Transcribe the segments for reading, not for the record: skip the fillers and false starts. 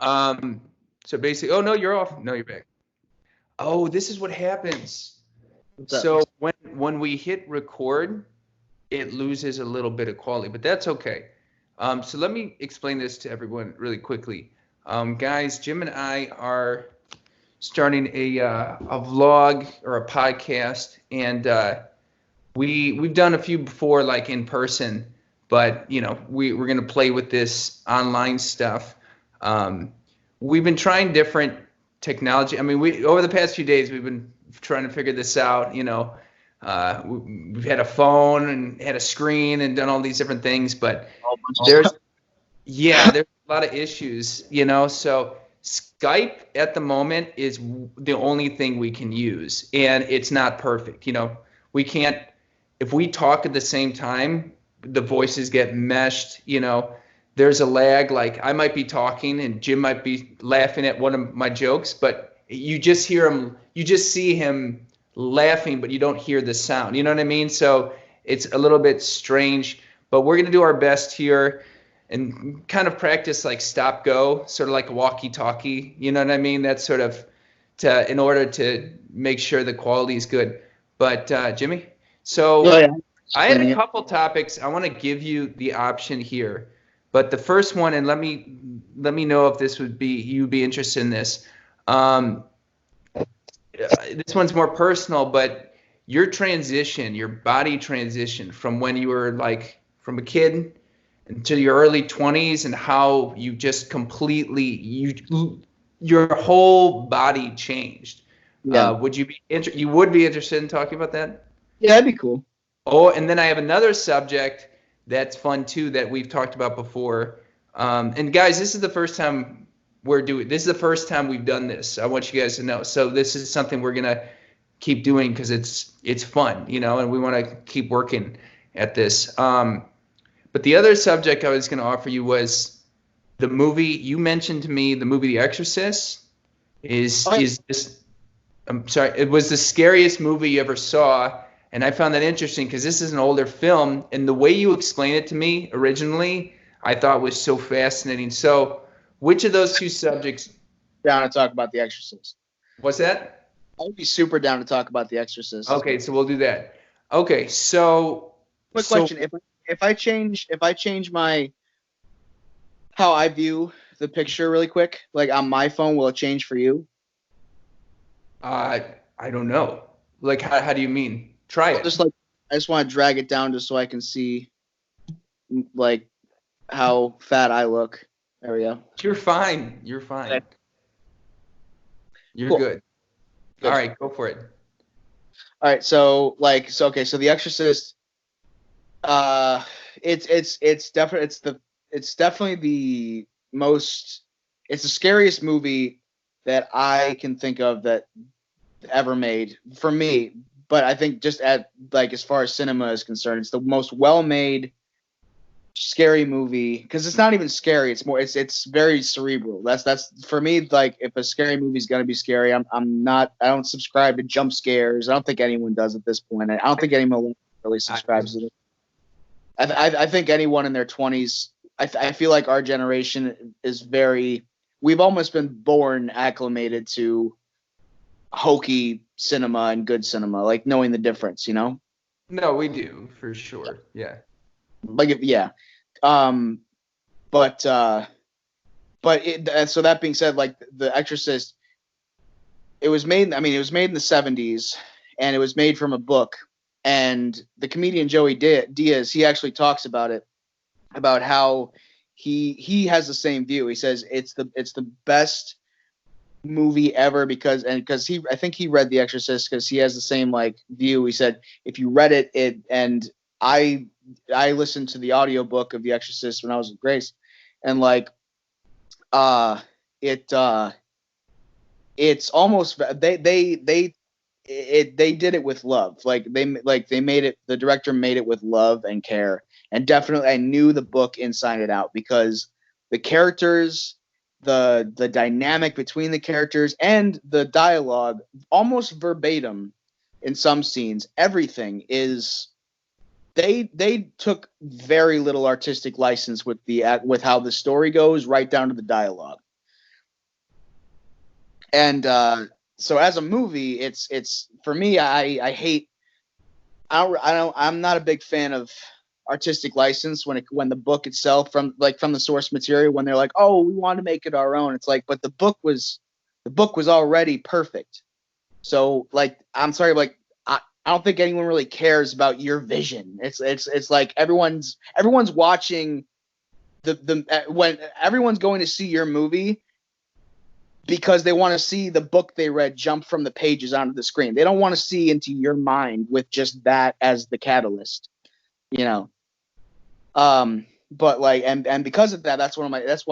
Um, so basically, oh no, you're off. No, you're back. Oh, this is what happens. What's up? So when we hit record, it loses a little bit of quality, but that's okay. So let me explain this to everyone really quickly. Guys, Jim and I are starting a vlog or a podcast, and we've done a few before, like in person, but we're gonna play with this online stuff. Um, we've been trying different technology. I mean, we over the past few days we've been trying to figure this out. We've had a phone and had a screen and done all these different things, but A whole bunch of there's stuff. yeah, there's a lot of issues. So Skype at the moment is the only thing we can use, and it's not perfect. We can't if we talk at the same time, the voices get meshed. There's a lag. Like I might be talking and Jim might be laughing at one of my jokes, but you just hear him, you just see him laughing, but you don't hear the sound. You know what I mean? So it's a little bit strange, but we're going to do our best here and kind of practice like stop go, sort of like a walkie talkie. You know what I mean? That's sort of in order to make sure the quality is good. But Jimmy, Oh so yeah, I had explaining a it. couple topics. I want to give you the option here, but the first one, and let me know if this would be you'd be interested in this. Um, this one's more personal, but your body transition from when you were like from a kid into your early 20s, and how you just completely your whole body changed. Yeah, You would be interested in talking about that? yeah, that'd be cool. Oh, and then I have another subject that's fun too that we've talked about before. And guys, this is the first time this is the first time we've done this. I want you guys to know. So this is something we're gonna keep doing because it's fun, and we want to keep working at this. But the other subject I was gonna offer you was the movie you mentioned to me. The movie The Exorcist is Oh, yeah. is this I'm sorry, it was the scariest movie you ever saw. And I found that interesting because this is an older film. And the way you explained it to me originally, I thought was so fascinating. So, which of those two subjects Down to talk about The Exorcist. was that? I would be super down to talk about The Exorcist. Okay, so we'll do that. Okay, Quick so question: if I change my how I view the picture really quick, like on my phone, will it change for you? I don't know. Like, how do you mean? Try I'll it. just like I just want to drag it down just so I can see like how fat I look. There we go. You're fine. You're fine. Okay, You're cool. good. All Good. right, go for it. All right. So The Exorcist. Uh, it's definitely the most. It's the scariest movie that I can think of that ever made for me. But I think just at like as far as cinema is concerned, it's the most well made scary movie because it's not even scary. It's very cerebral. That's for me. Like if a scary movie is gonna be scary, I don't subscribe to jump scares. I don't think anyone does at this point. I don't think anyone really I, subscribes to it. I think anyone in their 20s. I feel like our generation is very. We've almost been born acclimated to hokey cinema and good cinema, like knowing the difference. no, we do for sure. Yeah. Yeah. Um, but so that being said, like The Exorcist, it was made. I mean, it was made in the '70s, and it was made from a book. And the comedian Joey Diaz, he actually talks about it, about how he has the same view. He says it's the best movie ever because he I think he read The Exorcist because he has the same like view. He said if you read it and I I listened to the audiobook of The Exorcist when I was with Grace, and like uh it it's almost they did it with love. They made it, the director made it with love and care, and definitely I knew the book inside and out because the characters, the dynamic between the characters and the dialogue almost verbatim in some scenes, everything is they took very little artistic license with how the story goes right down to the dialogue. And so as a movie, it's for me, I hate. I'm not a big fan of artistic license when the book itself from the source material, when they're like, oh, we want to make it our own. It's like, but the book was already perfect. So like, I'm sorry, like I don't think anyone really cares about your vision. It's like everyone's watching when everyone's going to see your movie because they want to see the book they read jump from the pages onto the screen. They don't want to see into your mind with just that as the catalyst, you know. But like, and because of that, that's why it's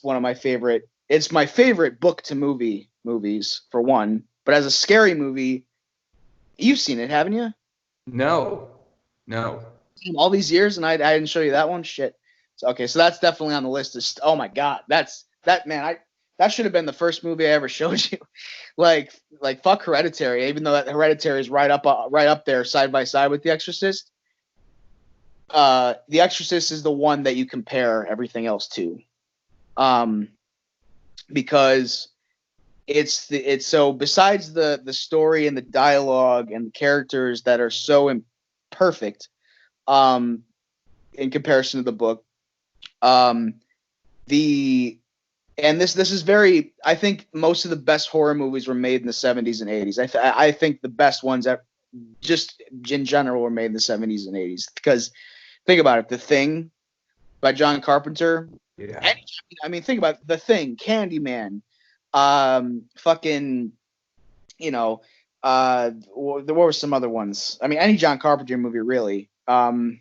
one of my favorite. It's my favorite book to movies for one. But as a scary movie, you've seen it, haven't you? No. All these years, and I didn't show you that one. Shit. So, okay, so that's definitely on the list. Oh my god, that man. That should have been the first movie I ever showed you. like fuck Hereditary, even though that Hereditary is right up there side by side with The Exorcist. The Exorcist is the one that you compare everything else to, because it's so, besides the story and the dialogue and the characters that are so imperfect, in comparison to the book, this is very, I think most of the best horror movies were made in the 70s and 80s. I think the best ones that just in general were made in the 70s and 80s, because think about it, The Thing by John Carpenter. Yeah. I mean, think about The Thing, Candyman, fucking, what were some other ones? I mean, any John Carpenter movie, really. There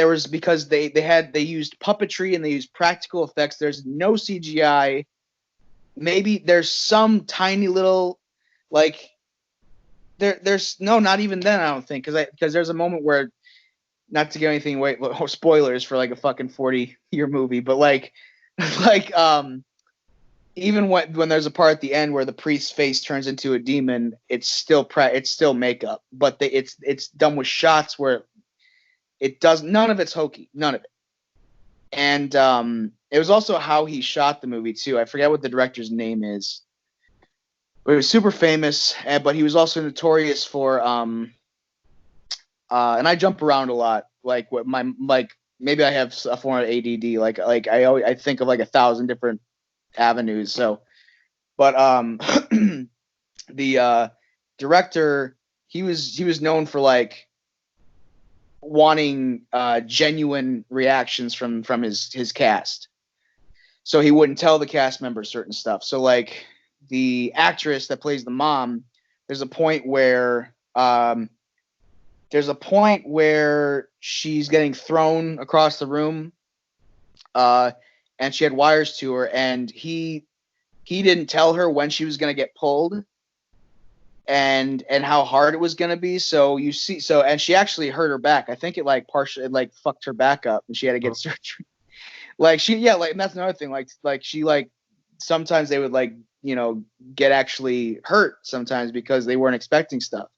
was, because they used puppetry and they used practical effects. There's no CGI. Maybe there's some tiny little, like, there's no, not even then, I don't think, because there's a moment where, not to give anything away, spoilers for like a fucking 40-year movie, but like even when there's a part at the end where the priest's face turns into a demon, it's still makeup, but it's done with shots where it does, none of it's hokey, none of it. And it was also how he shot the movie too. I forget what the director's name is, but he was super famous. But he was also notorious for and I jump around a lot. Like maybe I have a form of ADD. Like I think of like 1,000 different avenues. So, but the director, he was known for like wanting genuine reactions from his cast. So he wouldn't tell the cast members certain stuff. So like the actress that plays the mom, there's a point where she's getting thrown across the room, and she had wires to her, and he didn't tell her when she was going to get pulled and how hard it was going to be. So you see, and she actually hurt her back. I think it like partially, it like fucked her back up, and she had to get surgery. Like and that's another thing. Like she, like, sometimes they would, like, get actually hurt sometimes because they weren't expecting stuff.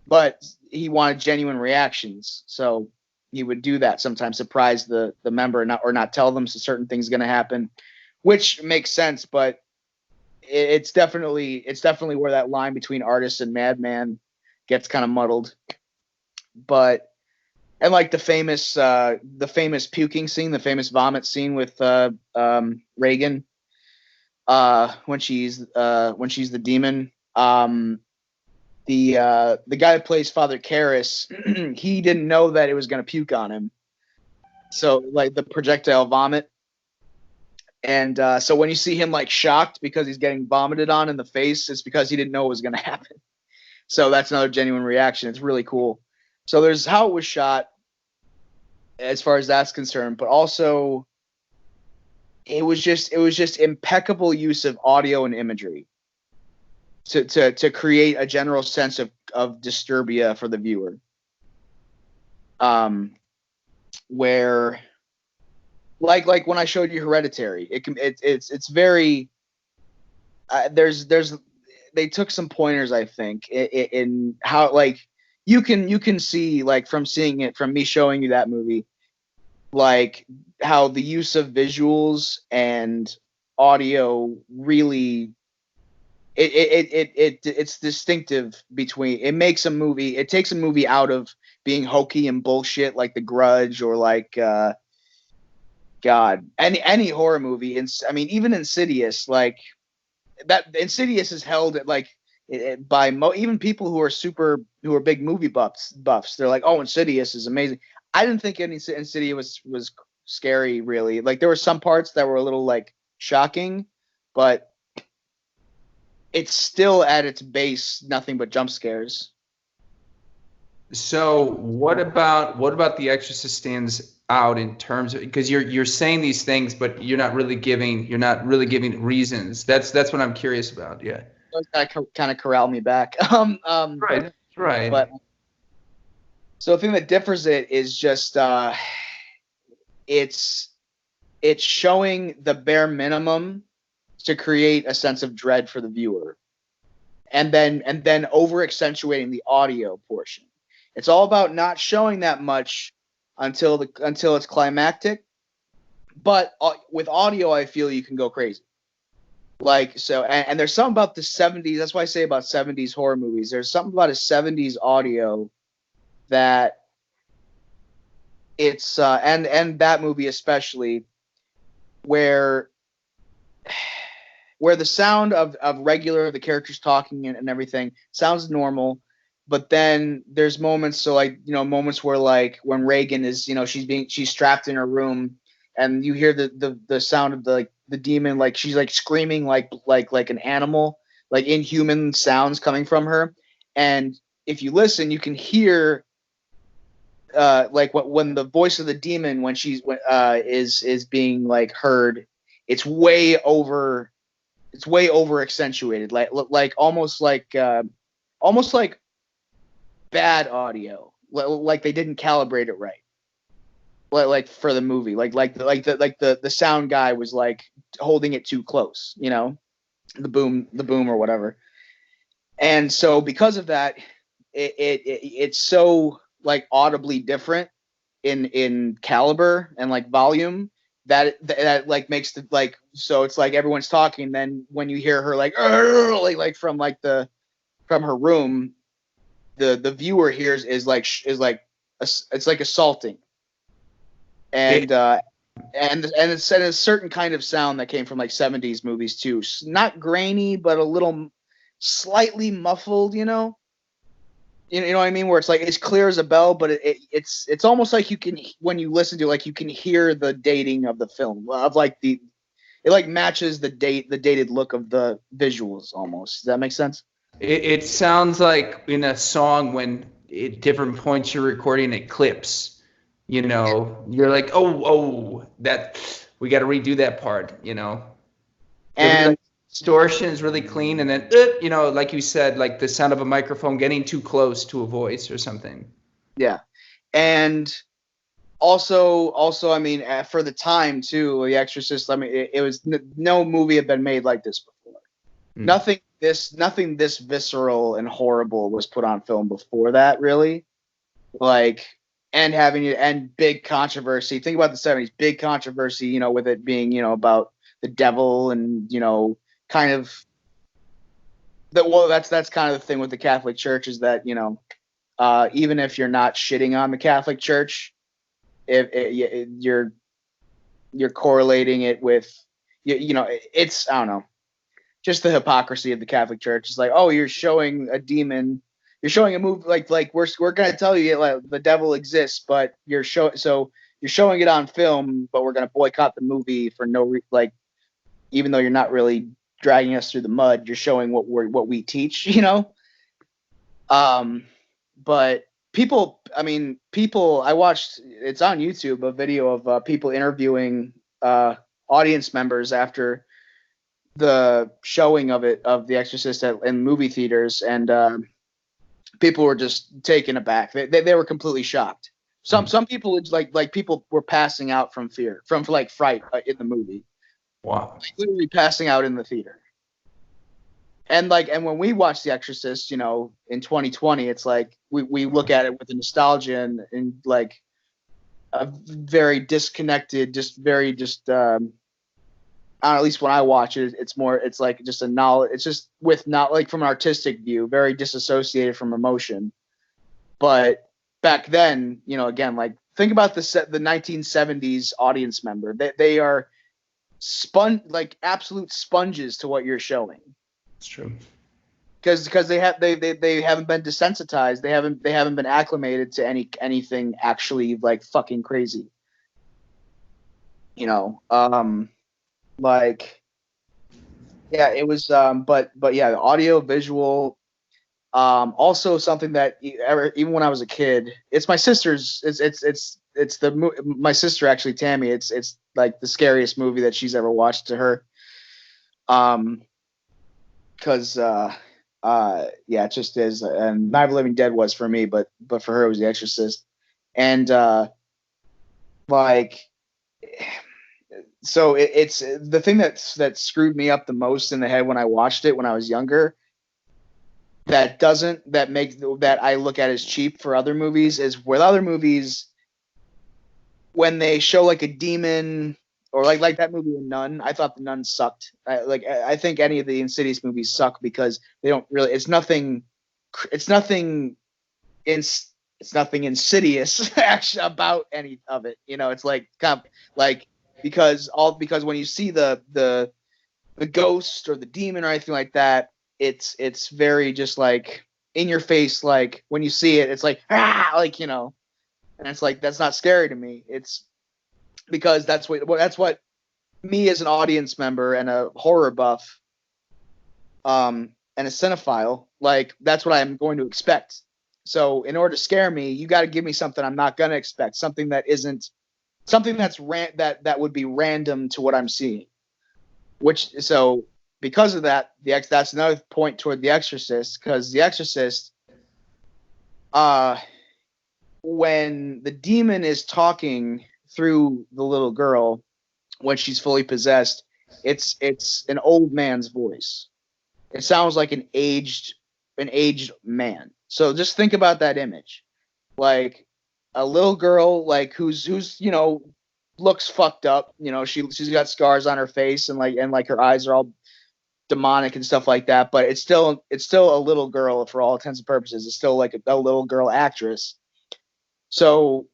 But he wanted genuine reactions, so he would do that sometimes, surprise the member, or not tell them so certain things going to happen, which makes sense. But it's definitely where that line between artist and madman gets kind of muddled. But, and like the famous puking scene, the famous vomit scene with Reagan, when she's the demon. The guy that plays Father Karras, he didn't know that it was going to puke on him. So like the projectile vomit. And so when you see him like shocked because he's getting vomited on in the face, it's because he didn't know it was going to happen. So that's another genuine reaction. It's really cool. So there's how it was shot as far as that's concerned, but also it was just impeccable use of audio and imagery to create a general sense of disturbia for the viewer. Where like when I showed you Hereditary, it's very they took some pointers, I think, in how, like, you can see, like, from me showing you that movie, like how the use of visuals and audio really it's distinctive between it makes a movie it takes a movie out of being hokey and bullshit like The Grudge or like God any horror movie. I mean even Insidious, like that Insidious is held at like by even people who are big movie buffs. They're like, oh, Insidious is amazing. I didn't think any Insidious was scary really. Like there were some parts that were a little like shocking, but it's still at its base nothing but jump scares. So what about The Exorcist stands out in terms of, because you're saying these things, but you're not really giving reasons. That's what I'm curious about. Yeah. That kind of corral me back. Right. Right. But so the thing that differs it is just it's showing the bare minimum to create a sense of dread for the viewer, and then over accentuating the audio portion. It's all about not showing that much until it's climactic, but with audio, I feel you can go crazy. Like so, and there's something about the 70s. That's why I say about 70s horror movies. There's something about a 70s audio that it's and that movie especially where the sound of regular the characters talking and everything sounds normal, but then there's moments, so like moments where like when Reagan is she's strapped in her room and you hear the sound of the demon, like she's like screaming like an animal, like inhuman sounds coming from her, and if you listen you can hear like when the voice of the demon when she's is being like heard, it's way over accentuated, like almost like bad audio, like they didn't calibrate it right, like for the movie, like the sound guy was like holding it too close, the boom or whatever. And so because of that, it's so like audibly different in caliber and like volume that like makes the like, so it's like everyone's talking, then when you hear her like from like from her room, the viewer hears is like it's like assaulting, and it's a certain kind of sound that came from like 70s movies too, not grainy but a little slightly muffled, you know what I mean, where it's like it's clear as a bell, but it's almost like you can, when you listen to it, like you can hear the dating of the film, of like it like matches the dated look of the visuals almost. Does that make sense? It sounds like in a song when at different points you're recording it clips. You're like, oh, that we got to redo that part. And like, distortion is really clean, and then like you said, like the sound of a microphone getting too close to a voice or something. Yeah, and also, I mean, for the time too, The Exorcist. I mean, it was no movie had been made like this before. Nothing this visceral and horrible was put on film before that, really. Like, and having it and big controversy. Think about the 70s, big controversy. With it being about the devil and kind of that. Well, that's kind of the thing with the Catholic Church, is that even if you're not shitting on the Catholic Church, if you're correlating it with it's, I don't know, just the hypocrisy of the Catholic Church. It's like, oh, you're showing a demon, you're showing a movie like we're gonna tell you like the devil exists, but you're showing it on film, but we're gonna boycott the movie for like, even though you're not really dragging us through the mud, you're showing what we teach, But I watched, it's on YouTube, a video of people interviewing audience members after the showing of The Exorcist in movie theaters, and people were just taken aback. They were completely shocked. Some people, like people were passing out from fear, from like fright in the movie. Wow. Like, literally passing out in the theater. And when we watch The Exorcist, in 2020, it's like we look at it with a nostalgia and like a very disconnected, I at least when I watch it, it's like just a knowledge. It's just with not like from an artistic view, very disassociated from emotion. But back then, you know, again, like think about the 1970s audience member. They are like absolute sponges to what you're showing. It's true. Because they haven't been desensitized. They haven't been acclimated to anything actually like fucking crazy. You know, like, yeah, it was, but yeah, the audio visual, also something that even when I was a kid, it's my sister's, my sister actually, Tammy, it's like the scariest movie that she's ever watched to her. Cause, yeah, it just is. And Night of the Living Dead was for me, but for her, it was The Exorcist. And, like, so it's the thing that screwed me up the most in the head when I watched it when I was younger. That I look at as cheap for other movies is with other movies when they show like a demon or like that movie Nun. I thought the Nun sucked. I think any of the Insidious movies suck because they don't really. It's nothing insidious actually about any of it. You know, it's like because when you see the ghost or the demon or anything like that, it's very just like in your face. Like when you see it, it's like like, you know, and it's like that's not scary to me. It's because that's what me as an audience member and a horror buff, and a cinephile, like that's what I'm going to expect. So in order to scare me, you got to give me something I'm not going to expect, something that isn't something that would be random to what I'm seeing. So because of that, that's another point toward The Exorcist, because The Exorcist, when the demon is talking through the little girl when she's fully possessed, it's an old man's voice. It sounds like an aged man. So just think about that image, like a little girl, like who's you know, looks fucked up. You know, she's got scars on her face and like her eyes are all demonic and stuff like that. But it's still a little girl for all intents and purposes. It's still like a little girl actress. So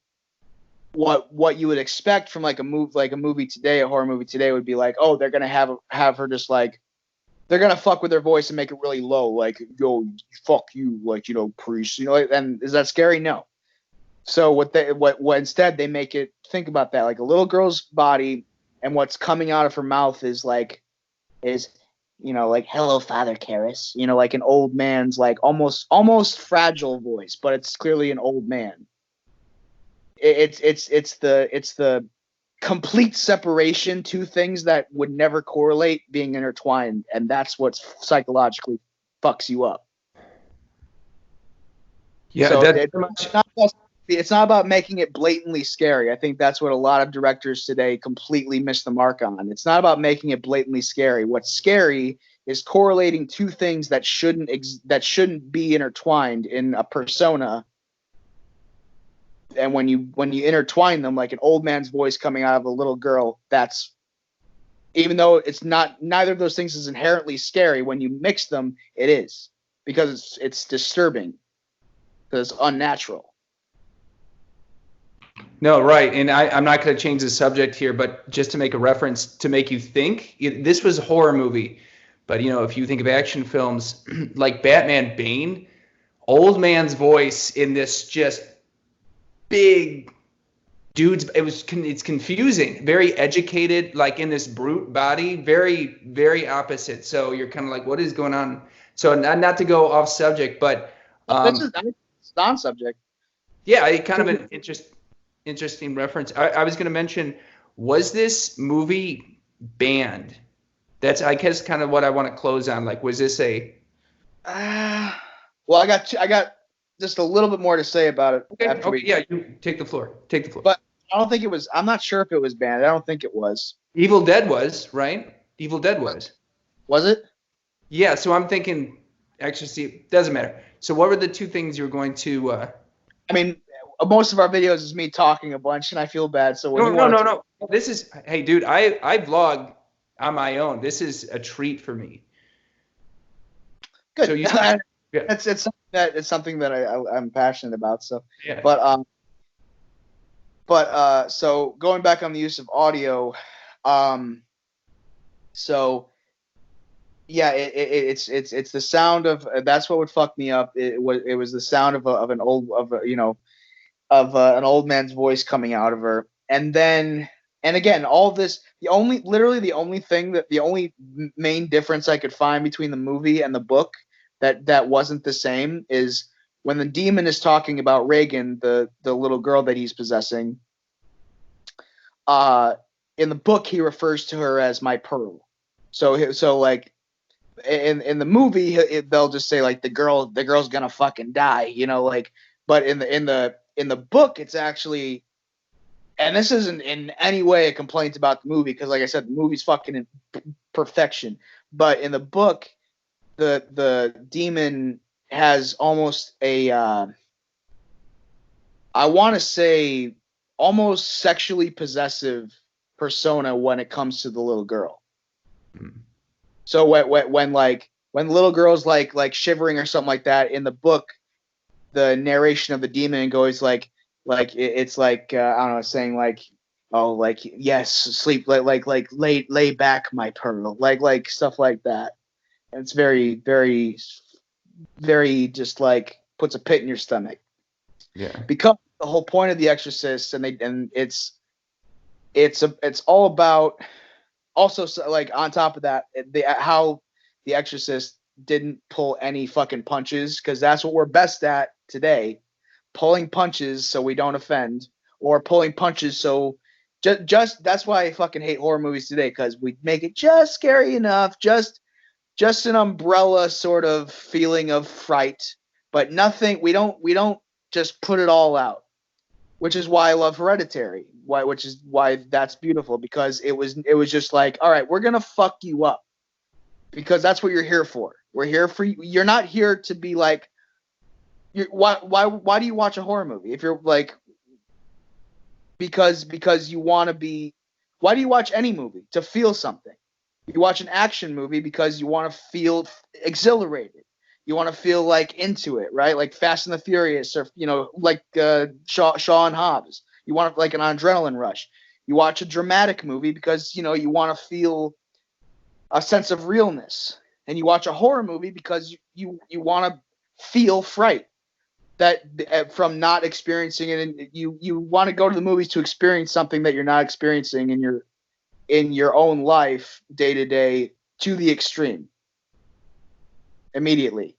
what you would expect from like a movie today, a horror movie today, would be like, oh, they're gonna have her just like, they're gonna fuck with her voice and make it really low, like, yo, fuck you, like, you know, priest, you know. And is that scary? No. So what instead they make it, think about that, like a little girl's body, and what's coming out of her mouth is you know, like, hello, Father Karras, you know, like an old man's like almost fragile voice, but it's clearly an old man. It's the complete separation, two things that would never correlate being intertwined, and that's what psychologically fucks you up. Yeah, so it's not about making it blatantly scary. I think that's what a lot of directors today completely miss the mark on. It's not about making it blatantly scary. What's scary is correlating two things that shouldn't be intertwined in a persona. And when you intertwine them, like an old man's voice coming out of a little girl, that's, even though it's not, neither of those things is inherently scary, when you mix them, it is, because it's disturbing, because it's unnatural. No, right. And I'm not going to change the subject here, but just to make a reference to make you think, this was a horror movie. But, you know, if you think of action films like Batman Bane, old man's voice in this just big dude's, it's confusing, very educated, like in this brute body, very, very opposite. So you're kind of like, what is going on? So not to go off subject, but this is non-subject. Yeah, kind of an interesting reference. I was going to mention, was this movie banned? That's, I guess, kind of what I want to close on. Like, was this a? Well, I got just a little bit more to say about it. Okay, yeah, you take the floor. Take the floor. But I don't think it was. I'm not sure if it was banned. I don't think it was. Evil Dead was, right? Evil Dead was. Was it? Yeah. So I'm thinking, actually, see, doesn't matter. So what were the two things you were going to? I mean, most of our videos is me talking a bunch, and I feel bad. So no. This is, hey, dude, I vlog. on my own. This is a treat for me. Good. So yeah. It's something that I'm passionate about. So, yeah. So going back on the use of audio, so yeah, it's the sound of that's what would fuck me up. It was the sound of an old man's voice coming out of her, and again, all this, the only main difference I could find between the movie and the book that wasn't the same is when the demon is talking about Reagan, the little girl that he's possessing. In the book, he refers to her as my pearl. So like in the movie, they'll just say like the girl's gonna fucking die, like. But in the book, it's actually, and this isn't in any way a complaint about the movie, because like I said, the movie's fucking in perfection. But in the book, the demon has almost a I want to say almost sexually possessive persona when it comes to the little girl. So when the little girl's like shivering or something like that, in the book, the narration of the demon goes like it's like I don't know, saying like, oh, like, yes, sleep, like lay back, my pearl, like stuff like that. And it's very, very, very just like puts a pit in your stomach. Yeah. Because the whole point of The Exorcist, and it's all about, also, like, on top of that, how The Exorcist didn't pull any fucking punches, because that's what we're best at today, pulling punches so we don't offend, or pulling punches so just that's why I fucking hate horror movies today, because we make it just scary enough, just an umbrella sort of feeling of fright, but nothing. We don't just put it all out, which is why I love Hereditary. Which is why that's beautiful, because it was just like, all right, we're gonna fuck you up, because that's what you're here for. We're here for you. You're not here to be like, why do you watch a horror movie if you're like, because you want to be. Why do you watch any movie? To feel something. You watch an action movie because you want to feel exhilarated. You want to feel like into it, right? Like Fast and the Furious, or like Shaw and Hobbs. You want like an adrenaline rush. You watch a dramatic movie because you want to feel a sense of realness, and you watch a horror movie because you want to feel fright that from not experiencing it, and you want to go to the movies to experience something that you're not experiencing in your own life day to day, to the extreme immediately,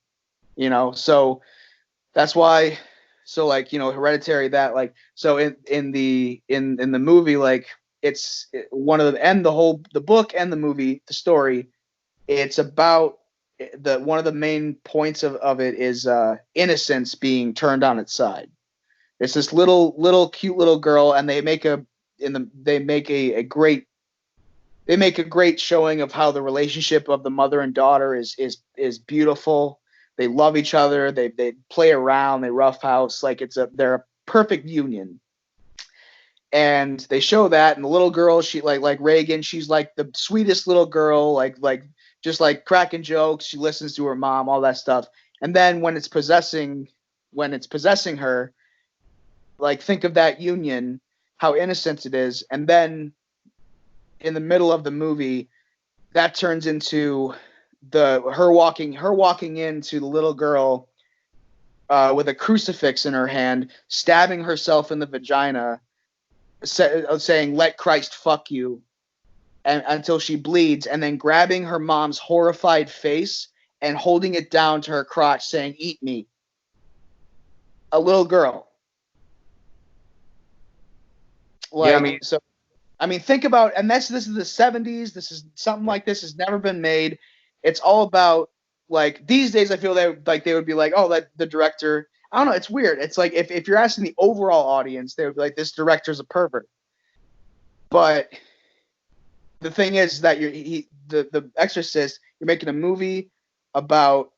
so that's why. So like, Hereditary, that like, so in the movie, like, it's one of the book and the movie, the story, it's about one of the main points of it is innocence being turned on its side. It's this little cute little girl, and they make a great showing of how the relationship of the mother and daughter is beautiful. They love each other. They play around. They roughhouse. Like, they're a perfect union. And they show that, and the little girl, she like Reagan, she's like the sweetest little girl, like just like cracking jokes. She listens to her mom, all that stuff. And then when it's possessing her, like, think of that union, how innocent it is. And then in the middle of the movie, that turns into her walking into the little girl with a crucifix in her hand, stabbing herself in the vagina, saying, "Let Christ fuck you," and until she bleeds, and then grabbing her mom's horrified face and holding it down to her crotch, saying, "Eat me." A little girl. Like, yeah, so I mean, think about, and this is the 70s. This is something like this has never been made. It's all about, like, these days I feel they would be like, oh, that the director, I don't know, it's weird. It's like if you're asking the overall audience, they would be like, this director's a pervert. But the thing is that the Exorcist, you're making a movie about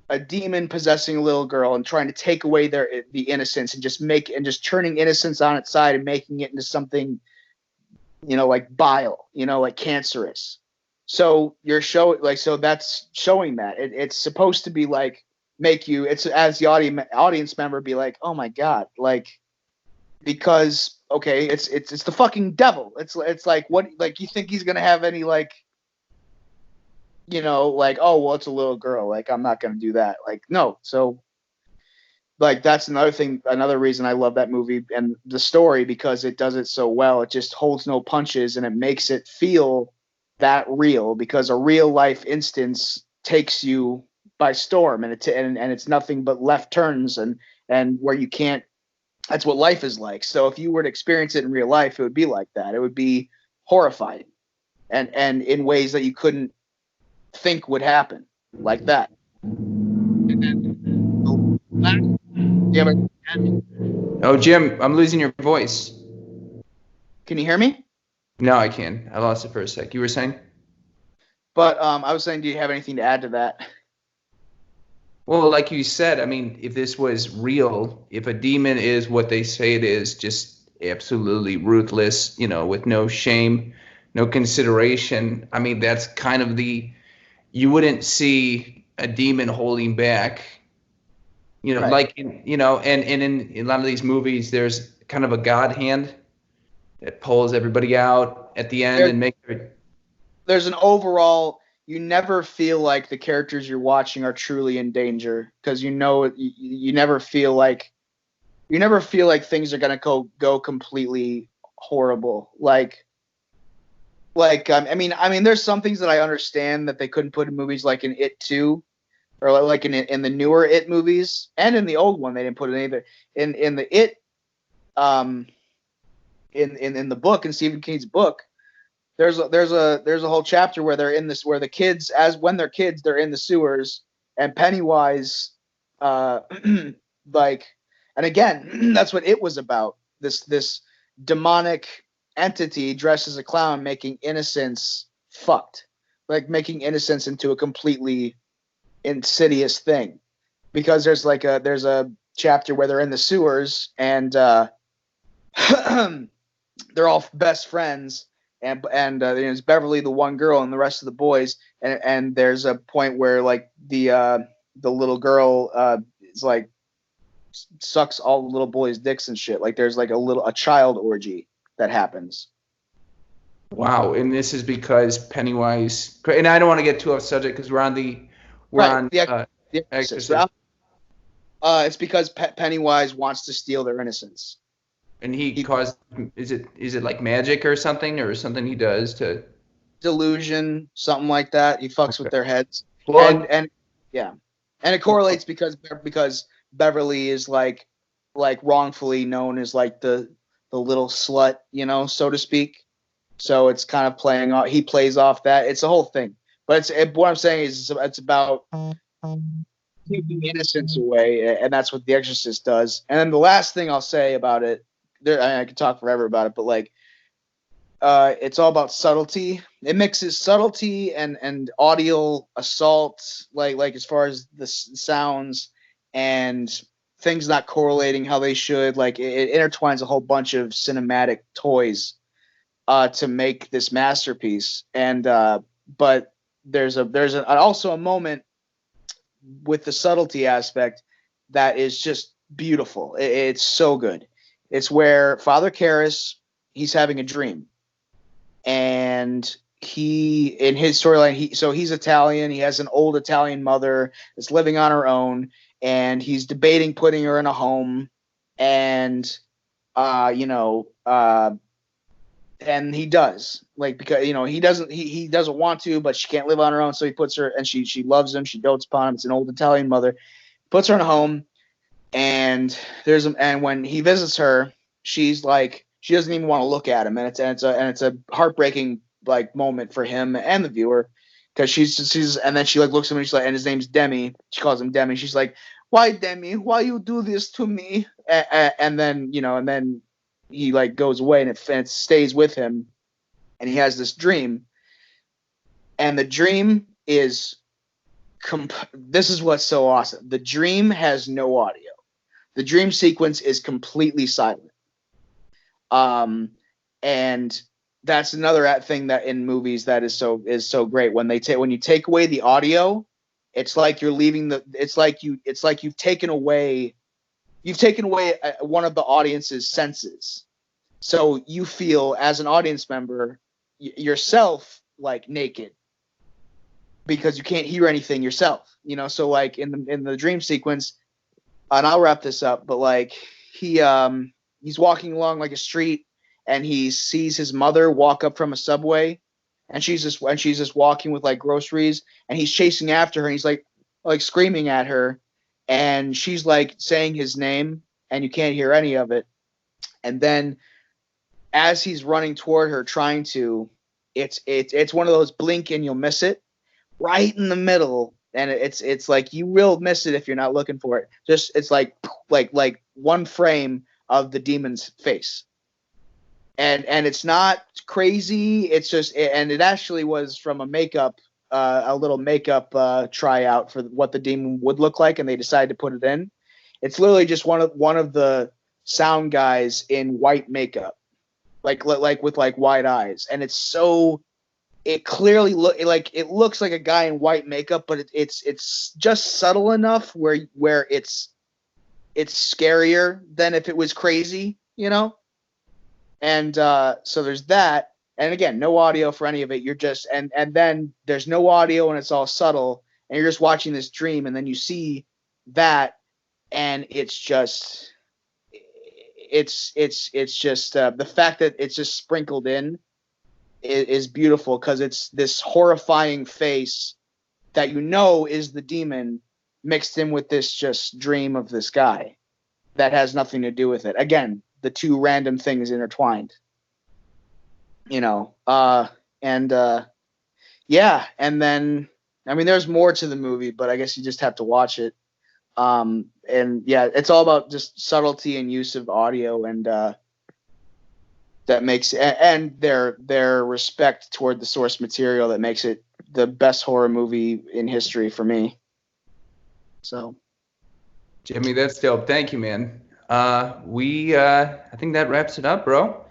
a demon possessing a little girl and trying to take away the innocence, and just turning innocence on its side and making it into something like bile, like cancerous. So you're so that's showing that it's supposed to be like make you, it's as the audience member be like, oh my God, like, because okay, it's the fucking devil. It's like, what, like, you think he's gonna have any, like, like, oh well, it's a little girl, like, I'm not gonna do that, like, no. So like that's another reason I love that movie and the story, because it does it so well. It just holds no punches and it makes it feel that real, because a real life instance takes you by storm, and it's nothing but left turns and where you can't. That's what life is like. So if you were to experience it in real life, it would be like that. It would be horrifying, and in ways that you couldn't think would happen, like that. And then, yeah, Oh, Jim, I'm losing your voice. can you hear me? No, I can. I lost it for a sec. You were saying? But I was saying, do you have anything to add to that? Well, like you said, I mean, if this was real, if a demon is what they say it is, just absolutely ruthless, with no shame, no consideration, I mean, that's kind of you wouldn't see a demon holding back, Right. like, and in a lot of these movies, there's kind of a God hand that pulls everybody out at the end There, and makes it. there's an overall. You never feel like the characters you're watching are truly in danger, because you never feel like things are gonna go completely horrible. I mean, there's some things that I understand that they couldn't put in movies, like in It 2, or like in the newer It movies, and in the old one they didn't put it either. In the It, um, in the book, in Stephen King's book, there's a whole chapter where where the kids, as when they're kids, they're in the sewers, and Pennywise, uh, like, and again, that's what It was about. This demonic entity dressed as a clown, making innocence fucked, like making innocence into a completely insidious thing. Because there's a chapter where they're in the sewers, and they're all best friends, and it's Beverly, the one girl, and the rest of the boys, and there's a point where, like, the little girl is like sucks all the little boys' dicks and shit. Like, there's like a child orgy that happens. Wow, and this is because Pennywise, and I don't want to get too off subject because we're Right. on The Exorcist. Exorcist, It's because Pennywise wants to steal their innocence. and he caused, is it like magic or something he does to Delusion, something like that. He fucks with their heads, well, and yeah, and it correlates because Beverly is like wrongfully known as like the little slut, so to speak. So it's kind of playing off. He plays off that. It's a whole thing. But what I'm saying is it's about taking innocence away, and that's what The Exorcist does. And then the last thing I'll say about it, I could talk forever about it, but like, it's all about subtlety. It mixes subtlety and audio assault, like as far as the sounds and things not correlating how they should. Like, it intertwines a whole bunch of cinematic toys to make this masterpiece. And but there's also a moment with the subtlety aspect that is just beautiful. It's so good. It's where Father Karras, he's having a dream, and he, in his storyline, he's Italian. He has an old Italian mother that's living on her own, and he's debating putting her in a home, and and he does, like, because he doesn't want to, but she can't live on her own, so he puts her, and she loves him, she dotes upon him. It's an old Italian mother, puts her in a home, and and when he visits her, she's like, she doesn't even want to look at him, and it's a heartbreaking, like, moment for him and the viewer, because she's and then she, like, looks at him, and she's like, and his name's Demi, she calls him Demi, she's like, why, Demi, why you do this to me? And then he, like, goes away, and it stays with him, and he has this dream, and the dream is this is what's so awesome. The dream has no audio. The dream sequence is completely silent. And that's another thing that in movies that is so great when you take away the audio, it's like you're leaving it's like you've taken away one of the audience's senses. So you feel as an audience member yourself like naked because you can't hear anything yourself, you know. So like in the dream sequence, and I'll wrap this up, but like he's walking along like a street and he sees his mother walk up from a subway, and she's just walking with like groceries, and he's chasing after her, and he's like screaming at her, and she's like saying his name and you can't hear any of it. And then as he's running toward her trying to, it's one of those blink and you'll miss it right in the middle, and it's like you will miss it if you're not looking for it. Just it's like one frame of the demon's face, and it's not crazy. It's just, and it actually was from a little makeup tryout for what the demon would look like, and they decided to put it in. It's literally just one of the sound guys in white makeup, like with like wide eyes, and it clearly it looks like a guy in white makeup, but it's just subtle enough where it's scarier than if it was crazy, you know. And so there's that, and again, no audio for any of it. You're just and then there's no audio, and it's all subtle, and you're just watching this dream, and then you see that, and it's just the fact that it's just sprinkled in is beautiful, because it's this horrifying face that you know is the demon mixed in with this just dream of this guy that has nothing to do with it. Again, the two random things intertwined, you know. Yeah, and then I mean there's more to the movie, but I guess you just have to watch it. And yeah, it's all about just subtlety and use of audio, and that makes, and their respect toward the source material, that makes it the best horror movie in history for me. So, Jimmy, that's dope. Thank you, man. I think that wraps it up, bro.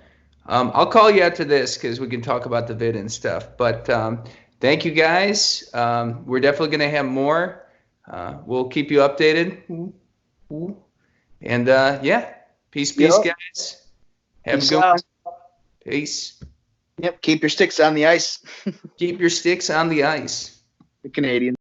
I'll call you after this because we can talk about the vid and stuff. But thank you, guys. We're definitely gonna have more. We'll keep you updated. And yeah, peace, guys. Have a good one. Peace. Yep. Keep your sticks on the ice. Keep your sticks on the ice. The Canadian.